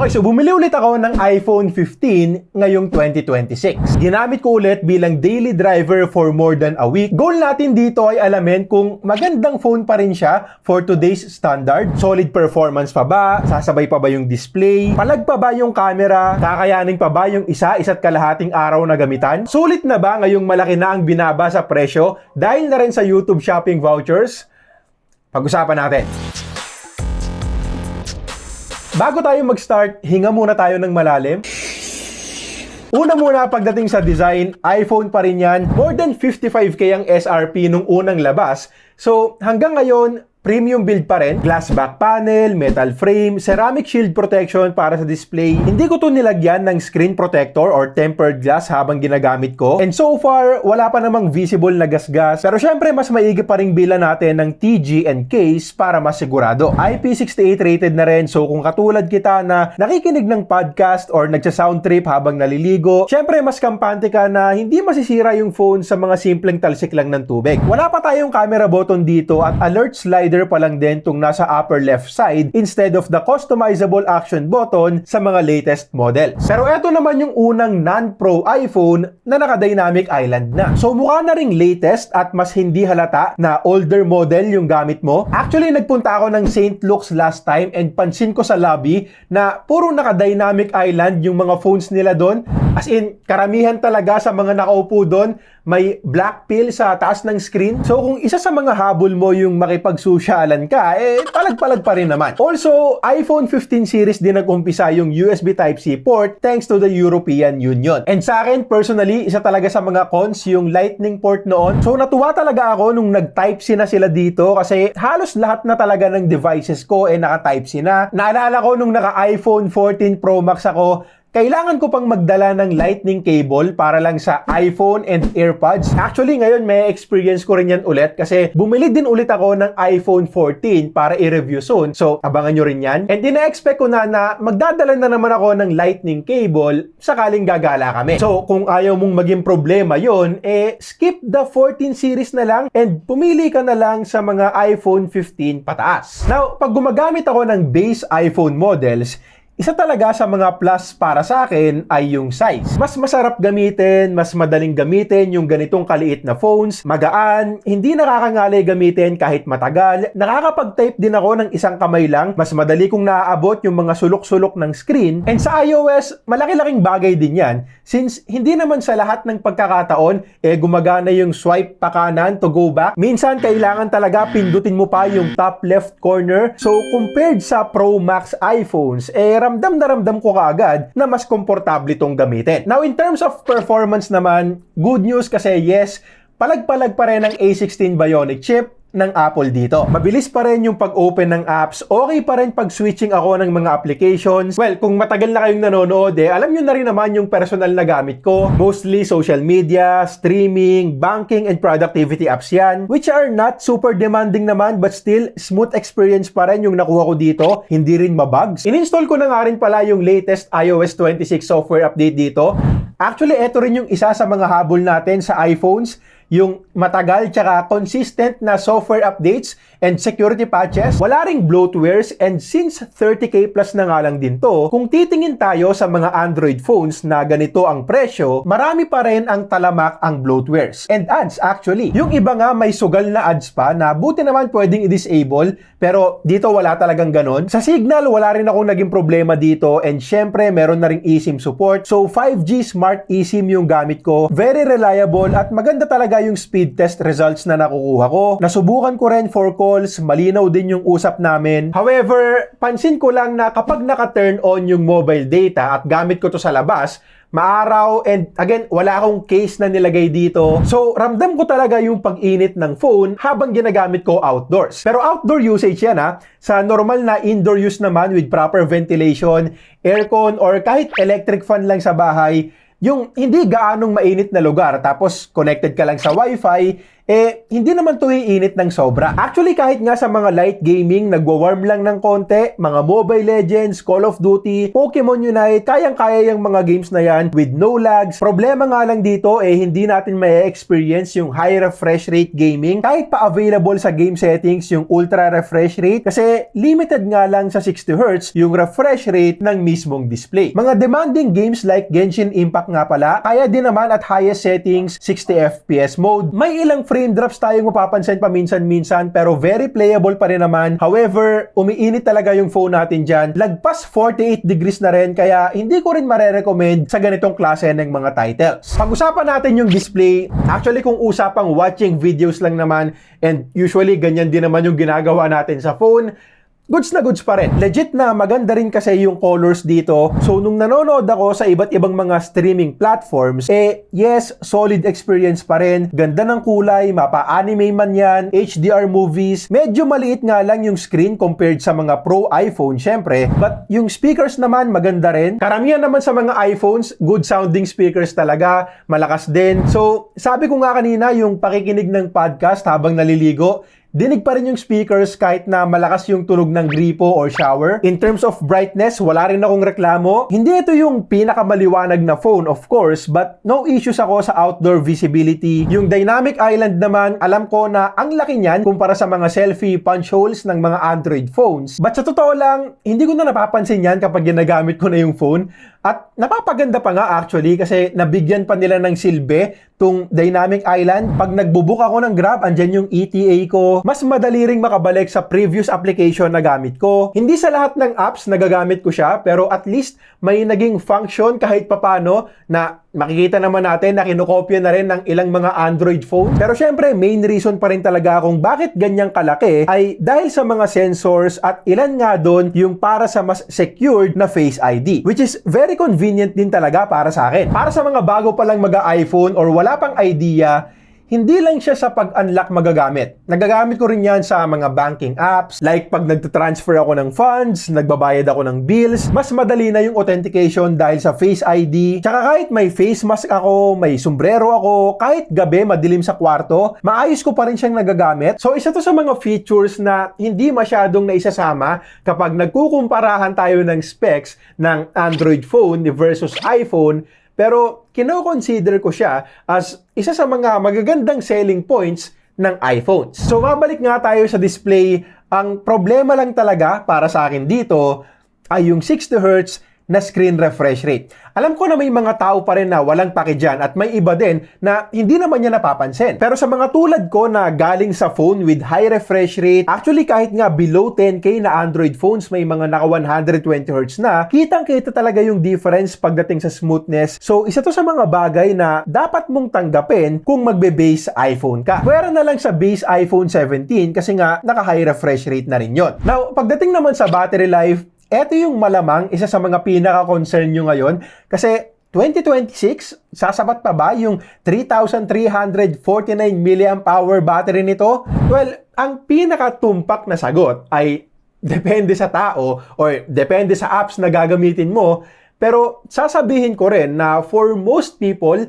Okay, so bumili ulit ako ng iPhone 15 ngayong 2026. Ginamit ko ulit bilang daily driver for more than a week. Goal natin dito ay alamin kung magandang phone pa rin siya for today's standard. Solid performance pa ba? Sasabay pa ba yung display? Palag pa ba yung camera? Kakayanin pa ba yung isa't kalahating araw na gamitan? Sulit na ba ngayong malaki na ang binaba sa presyo dahil na rin sa YouTube shopping vouchers? Pag-usapan natin. Bago tayo mag-start, hinga muna tayo ng malalim. Una muna pagdating sa design, iPhone pa rin yan. More than 55K ang SRP nung unang labas. So hanggang ngayon, premium build pa rin. Glass back panel, metal frame, ceramic shield protection para sa display. Hindi ko to nilagyan ng screen protector or tempered glass habang ginagamit ko. And so far, wala pa namang visible na gasgas. Pero syempre, mas maigi pa ring bilan natin ng TG and case para mas sigurado. IP68 rated na rin. So kung katulad kita na nakikinig ng podcast or nagsa-sound trip habang naliligo, syempre mas kampante ka na hindi masisira yung phone sa mga simpleng talsik lang ng tubig. Wala pa tayong camera button dito at alert slider pa lang din itong nasa upper left side instead of the customizable action button sa mga latest models. Pero eto naman yung unang non-pro iPhone na naka-dynamic island na. So mukha na ring latest at mas hindi halata na older model yung gamit mo. Actually, nagpunta ako ng St. Luke's last time and pansin ko sa lobby na puro naka-dynamic island yung mga phones nila doon. As in, karamihan talaga sa mga nakaupo doon, may black pill sa taas ng screen. So kung isa sa mga habol mo yung makipagsusyalan ka, palag-palag pa rin naman. Also, iPhone 15 series din nag-umpisa yung USB Type-C port thanks to the European Union. And sa akin, personally, isa talaga sa mga cons yung Lightning port noon. So natuwa talaga ako nung nag-Type-C na sila dito kasi halos lahat na talaga ng devices ko naka-Type-C na. Naalala ko nung naka-iPhone 14 Pro Max ako, kailangan ko pang magdala ng lightning cable para lang sa iPhone and AirPods. Actually, ngayon may experience ko rin yan ulit kasi bumili din ulit ako ng iPhone 14 para i-review soon. So, abangan nyo rin yan. And ina-expect ko na magdadala na naman ako ng lightning cable sakaling gagala kami. So, kung ayaw mong maging problema yon, skip the 14 series na lang and pumili ka na lang sa mga iPhone 15 pataas. Now, pag gumagamit ako ng base iPhone models, isa talaga sa mga plus para sa akin ay yung size. Mas masarap gamitin, mas madaling gamitin yung ganitong kaliit na phones, magaan, hindi nakakangalay gamitin kahit matagal, nakakapag-type din ako ng isang kamay lang, mas madali kong naaabot yung mga sulok-sulok ng screen, and sa iOS, malaki-laking bagay din yan, since hindi naman sa lahat ng pagkakataon, gumagana yung swipe pa kanan to go back. Minsan, kailangan talaga pindutin mo pa yung top left corner. So, compared sa Pro Max iPhones, ramdam na ramdam ko kaagad na mas komportable itong gamitin. Now, in terms of performance naman, good news kasi yes, palag-palag pa rin ang A16 Bionic chip ng Apple dito. Mabilis pa rin yung pag-open ng apps, okay pa rin pag-switching ako ng mga applications. Well, kung matagal na kayong nanonood, alam nyo na rin naman yung personal na gamit ko. Mostly social media, streaming, banking, and productivity apps yan, which are not super demanding naman, but still, smooth experience pa rin yung nakuha ko dito. Hindi rin mabugs. In-install ko na nga rin pala yung latest iOS 26 software update dito. Actually, ito rin yung isa sa mga habol natin sa iPhones, yung matagal tsaka consistent na software updates and security patches. Wala ring bloatwares, and since 30K plus na nga lang din to, kung titingin tayo sa mga Android phones na ganito ang presyo, marami pa rin ang talamak ang bloatwares. And ads actually. Yung iba nga may sugal na ads pa na buti naman pwedeng i-disable, pero dito wala talagang ganon. Sa Signal, wala rin akong naging problema dito, and syempre meron na ring eSIM support. So 5G Smart eSIM yung gamit ko. Very reliable at maganda talaga yung speed test results na nakukuha ko. Nasubukan ko rin for calls, malinaw din yung usap namin. However, pansin ko lang na kapag naka-turn on yung mobile data at gamit ko to sa labas, maaraw, and again, wala akong case na nilagay dito. So, ramdam ko talaga yung pag-init ng phone habang ginagamit ko outdoors. Pero outdoor usage yan ha. Sa normal na indoor use naman with proper ventilation, aircon, or kahit electric fan lang sa bahay, yung hindi gaanong mainit na lugar tapos connected ka lang sa Wi-Fi, hindi naman to iinit ng sobra. Actually, kahit nga sa mga light gaming, nagwa-warm lang ng konti, mga Mobile Legends, Call of Duty, Pokemon Unite, kayang-kaya yung mga games na yan with no lags. Problema nga lang dito, hindi natin may experience yung high refresh rate gaming kahit pa available sa game settings yung ultra refresh rate kasi limited nga lang sa 60Hz yung refresh rate ng mismong display. Mga demanding games like Genshin Impact nga pala, kaya din naman at highest settings 60 FPS mode. May ilang frame drops tayong mapapansin paminsan-minsan pero very playable pa rin naman. However, umiinit talaga yung phone natin dyan. Lagpas 48 degrees na rin kaya hindi ko rin marerecommend sa ganitong klase ng mga titles. Pag-usapan natin yung display. Actually, kung usapang watching videos lang naman and usually ganyan din naman yung ginagawa natin sa phone, goods na goods pa rin. Legit na maganda rin kasi yung colors dito. So, nung nanonood ako sa iba't ibang mga streaming platforms, yes, solid experience pa rin. Ganda ng kulay, mapa-anime man yan, HDR movies. Medyo maliit nga lang yung screen compared sa mga Pro iPhone, syempre. But yung speakers naman, maganda rin. Karamihan naman sa mga iPhones, good sounding speakers talaga. Malakas din. So, sabi ko nga kanina, yung pakikinig ng podcast habang naliligo, dinig pa rin yung speakers kahit na malakas yung tunog ng gripo or shower. In terms of brightness, wala rin akong reklamo. Hindi ito yung pinakamaliwanag na phone, of course, but no issues ako sa outdoor visibility. Yung Dynamic Island naman, alam ko na ang laki niyan kumpara sa mga selfie punch holes ng mga Android phones. But sa totoo lang, hindi ko na napapansin yan kapag ginagamit ko na yung phone. At napapaganda pa nga actually kasi nabigyan pa nila ng silbi tung Dynamic Island. Pag nagbubook ako ng Grab, andyan yung ETA ko. Mas madali ring makabalik sa previous application na gamit ko. Hindi sa lahat ng apps nagagamit ko siya, pero at least may naging function kahit papano na makikita naman natin na kinokopya na rin ng ilang mga Android phone. Pero syempre, main reason pa rin talaga kung bakit ganyang kalaki ay dahil sa mga sensors at ilan nga doon yung para sa mas secured na Face ID, which is very convenient din talaga para sa akin. Para sa mga bago pa lang mag-iPhone or wala pang idea, hindi lang siya sa pag-unlock magagamit. Nagagamit ko rin yan sa mga banking apps, like pag nagtatransfer ako ng funds, nagbabayad ako ng bills, mas madali na yung authentication dahil sa Face ID. Tsaka kahit may face mask ako, may sombrero ako, kahit gabi madilim sa kwarto, maayos ko pa rin siyang nagagamit. So isa to sa mga features na hindi masyadong naisasama kapag nagkukumparahan tayo ng specs ng Android phone versus iPhone. Pero kino-consider ko siya as isa sa mga magagandang selling points ng iPhones. So mabalik nga tayo sa display. Ang problema lang talaga para sa akin dito ay yung 60Hz na screen refresh rate. Alam ko na may mga tao pa rin na walang paki dyan at may iba din na hindi naman niya napapansin. Pero sa mga tulad ko na galing sa phone with high refresh rate, actually kahit nga below 10K na Android phones may mga naka 120Hz na, kitang-kita talaga yung difference pagdating sa smoothness. So isa to sa mga bagay na dapat mong tanggapin kung magbe-base iPhone ka. Pwera na lang sa base iPhone 17 kasi nga naka high refresh rate na rin yon. Now, pagdating naman sa battery life, eto yung malamang isa sa mga pinaka-concern nyo ngayon kasi 2026, sasapat pa ba yung 3,349 mAh battery nito? Well, ang pinaka-tumpak na sagot ay depende sa tao or depende sa apps na gagamitin mo. Pero sasabihin ko rin na for most people,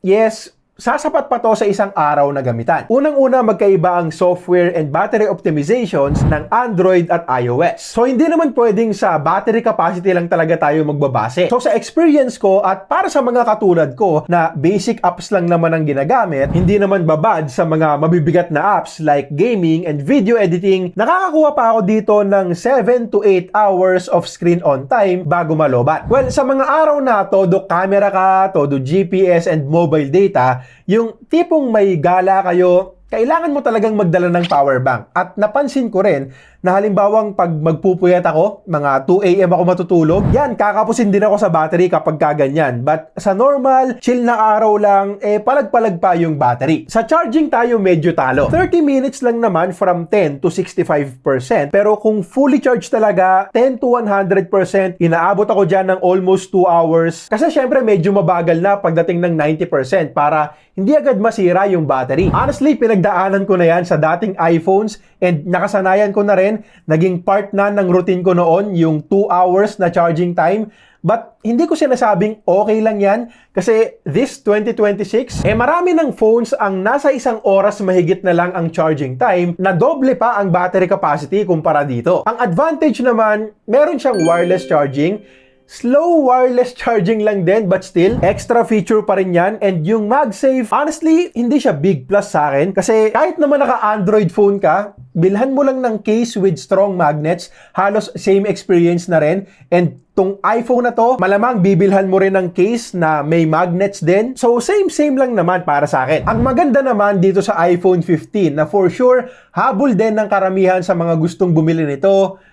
yes, sasapat pa to sa isang araw na gamitan. Unang-una, magkaiba ang software and battery optimizations ng Android at iOS. So, hindi naman pwedeng sa battery capacity lang talaga tayo magbabase. So, sa experience ko at para sa mga katulad ko na basic apps lang naman ang ginagamit, hindi naman babad sa mga mabibigat na apps like gaming and video editing, nakakakuha pa ako dito ng 7 to 8 hours of screen on time bago malobat. Well, sa mga araw na todo camera ka, todo GPS and mobile data, yung tipong may gala kayo, kailangan mo talagang magdala ng power bank. At napansin ko rin na halimbawang pag magpupuyat ako, mga 2 AM ako matutulog, yan, kakapusin din ako sa battery kapag kaganyan. But sa normal, chill na araw lang, palag-palag pa yung battery. Sa charging tayo medyo talo. 30 minutes lang naman from 10 to 65%. Pero kung fully charged talaga, 10 to 100%, inaabot ako dyan ng almost 2 hours. Kasi syempre medyo mabagal na pagdating ng 90% para hindi agad masira yung battery. Honestly, pinagdaanan ko na yan sa dating iPhones and nakasanayan ko na rin akin. Naging part na ng routine ko noon, yung 2 hours na charging time. But hindi ko sinasabing okay lang yan kasi this 2026, marami ng phones ang nasa 1 oras mahigit na lang ang charging time na doble pa ang battery capacity kumpara dito. Ang advantage naman, meron siyang wireless charging. Slow wireless charging lang din, but still, extra feature pa rin yan. And yung MagSafe, honestly, hindi siya big plus sa akin. Kasi kahit naman naka-Android phone ka, bilhan mo lang ng case with strong magnets, halos same experience na rin. And tong iPhone na to, malamang bibilhan mo rin ng case na may magnets din. So, same lang naman para sa akin. Ang maganda naman dito sa iPhone 15 na for sure, habol din ng karamihan sa mga gustong bumili nito,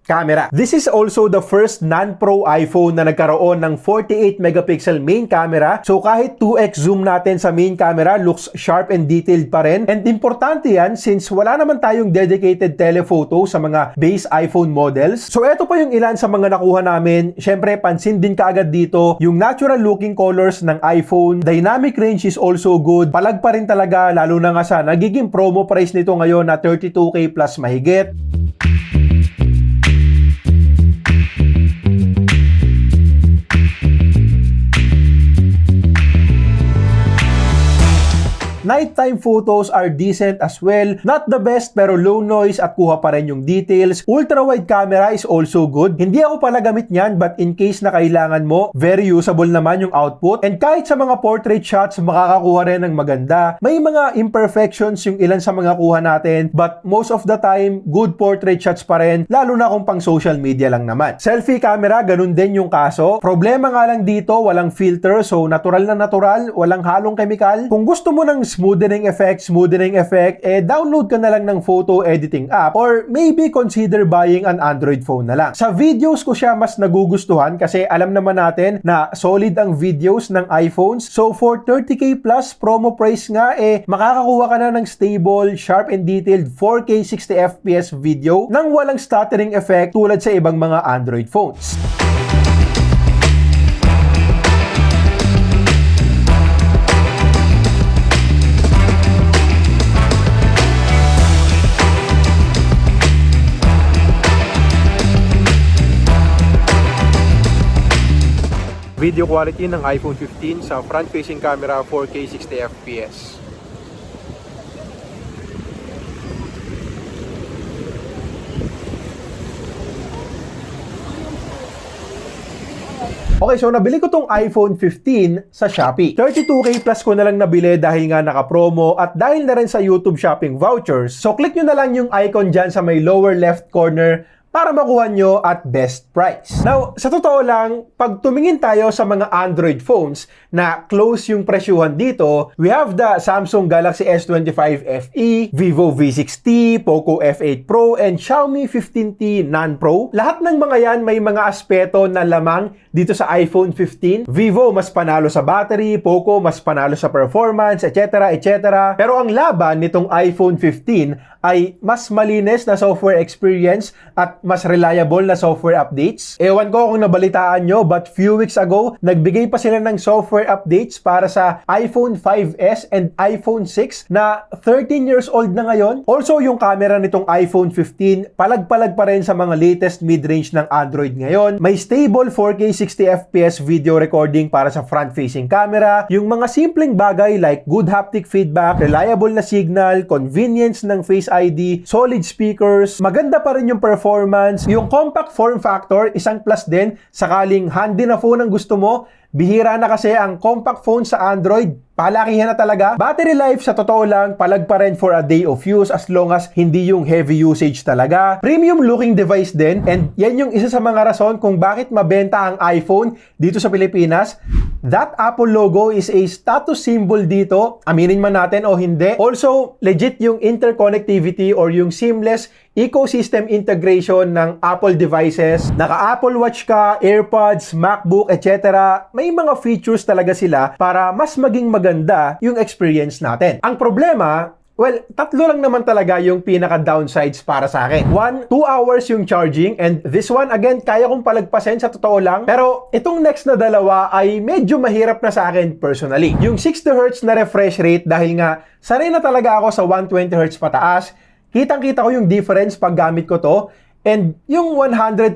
camera. This is also the first non-Pro iPhone na nagkaroon ng 48 megapixel main camera. So kahit 2x zoom natin sa main camera, looks sharp and detailed pa rin. And importante yan since wala naman tayong dedicated telephoto sa mga base iPhone models. So eto pa yung ilan sa mga nakuha namin. Syempre, pansin din kaagad dito yung natural looking colors ng iPhone. Dynamic range is also good. Palag pa rin talaga, lalo na nga sa nagiging promo price nito ngayon na 32K plus mahigit. Nighttime photos are decent as well. Not the best pero low noise at kuha pa rin yung details. Ultra-wide camera is also good. Hindi ako pala gamit niyan but in case na kailangan mo, very usable naman yung output. And kahit sa mga portrait shots, makakakuha rin ng maganda. May mga imperfections yung ilan sa mga kuha natin but most of the time, good portrait shots pa rin. Lalo na kung pang social media lang naman. Selfie camera, ganun din yung kaso. Problema nga lang dito, walang filter so natural na natural, walang halong chemical. Kung gusto mo ng smoothening effect, download ka na lang ng photo editing app or maybe consider buying an Android phone na lang. Sa videos ko siya mas nagugustuhan kasi alam naman natin na solid ang videos ng iPhones. So for 30K plus promo price nga, makakakuha ka na ng stable, sharp and detailed 4K 60fps video nang walang stuttering effect tulad sa ibang mga Android phones. Video quality ng iPhone 15 sa front-facing camera 4K 60fps. Okay, so nabili ko tong iPhone 15 sa Shopee. 32K plus ko na lang nabili dahil nga naka-promo at dahil na rin sa YouTube shopping vouchers. So click nyo na lang yung icon dyan sa may lower left corner para makuha nyo at best price. Now, sa totoo lang, pag tumingin tayo sa mga Android phones na close yung presyuhan dito, we have the Samsung Galaxy S25 FE, Vivo V60, Poco F8 Pro, and Xiaomi 15T Non-Pro. Lahat ng mga yan may mga aspeto na lamang dito sa iPhone 15. Vivo mas panalo sa battery, Poco mas panalo sa performance, etc. Pero ang laban nitong iPhone 15 ay mas malinis na software experience at mas reliable na software updates. Ewan ko kung nabalitaan nyo, but few weeks ago, nagbigay pa sila ng software updates para sa iPhone 5S and iPhone 6 na 13 years old na ngayon. Also, yung camera nitong iPhone 15, palag-palag pa rin sa mga latest mid-range ng Android ngayon. May stable 4K 60fps video recording para sa front-facing camera. Yung mga simpleng bagay like good haptic feedback, reliable na signal, convenience ng Face ID, solid speakers, maganda pa rin yung performance. Yung compact form factor, isang plus din. Sakaling handy na phone ang gusto mo, bihira na kasi ang compact phone sa Android. Palakihan na talaga. Battery life sa totoo lang, palag pa rin for a day of use as long as hindi yung heavy usage talaga. Premium looking device din, and yan yung isa sa mga rason kung bakit mabenta ang iPhone dito sa Pilipinas. That Apple logo is a status symbol dito, aminin man natin o hindi. Also, legit yung interconnectivity or yung seamless ecosystem integration ng Apple devices. Naka-Apple Watch ka, AirPods, MacBook, etc. May mga features talaga sila para mas maging maganda yung experience natin. Ang problema, well, tatlo lang naman talaga yung pinaka-downsides para sa akin. 1, 2 hours yung charging, and this one, again, kaya kong palagpasin sa totoo lang. Pero itong next na dalawa ay medyo mahirap na sa akin personally. Yung 60Hz na refresh rate dahil nga sanay na talaga ako sa 120Hz pataas, kitang-kita ko yung difference pag gamit ko to and yung 128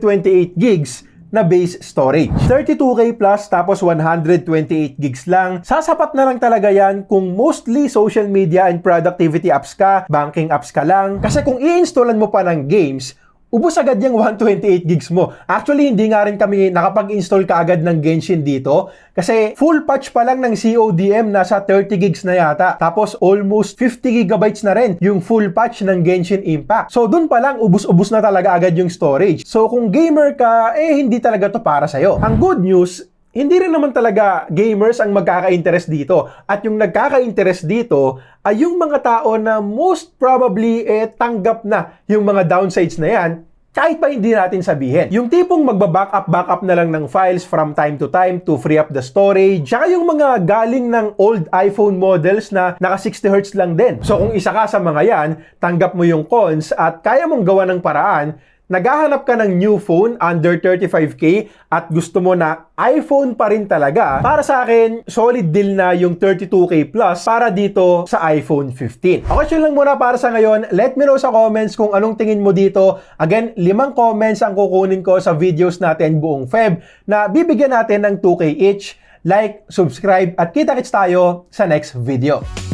gigs na base storage. 32K plus tapos 128 gigs lang. Sasapat na lang talaga yan kung mostly social media and productivity apps ka, banking apps ka lang. Kasi kung i-installan mo pa ng games, ubos agad yung 128 gigs mo. Actually, hindi nga rin kami nakapag-install kaagad ng Genshin dito kasi full patch pa lang ng CODM nasa 30 gigs na yata. Tapos almost 50 gigabytes na rin yung full patch ng Genshin Impact. So dun pa lang, ubos-ubos na talaga agad yung storage. So kung gamer ka, hindi talaga to para sa'yo. Ang good news, hindi rin naman talaga gamers ang magkaka-interest dito. At yung nagkaka-interest dito ay yung mga tao na most probably tanggap na yung mga downsides na yan kahit pa hindi natin sabihin. Yung tipong backup na lang ng files from time to time to free up the storage. Tsaka yung mga galing ng old iPhone models na naka 60Hz lang din. So kung isa ka sa mga yan, tanggap mo yung cons at kaya mong gawa ng paraan, naghahanap ka ng new phone under 35K at gusto mo na iPhone pa rin talaga, para sa akin, solid deal na yung 32K plus para dito sa iPhone 15. Okay, yun lang muna para sa ngayon. Let me know sa comments kung anong tingin mo dito. Again, 5 comments ang kukunin ko sa videos natin buong Feb na bibigyan natin ng 2K each. Like, subscribe, at kita-kits tayo sa next video.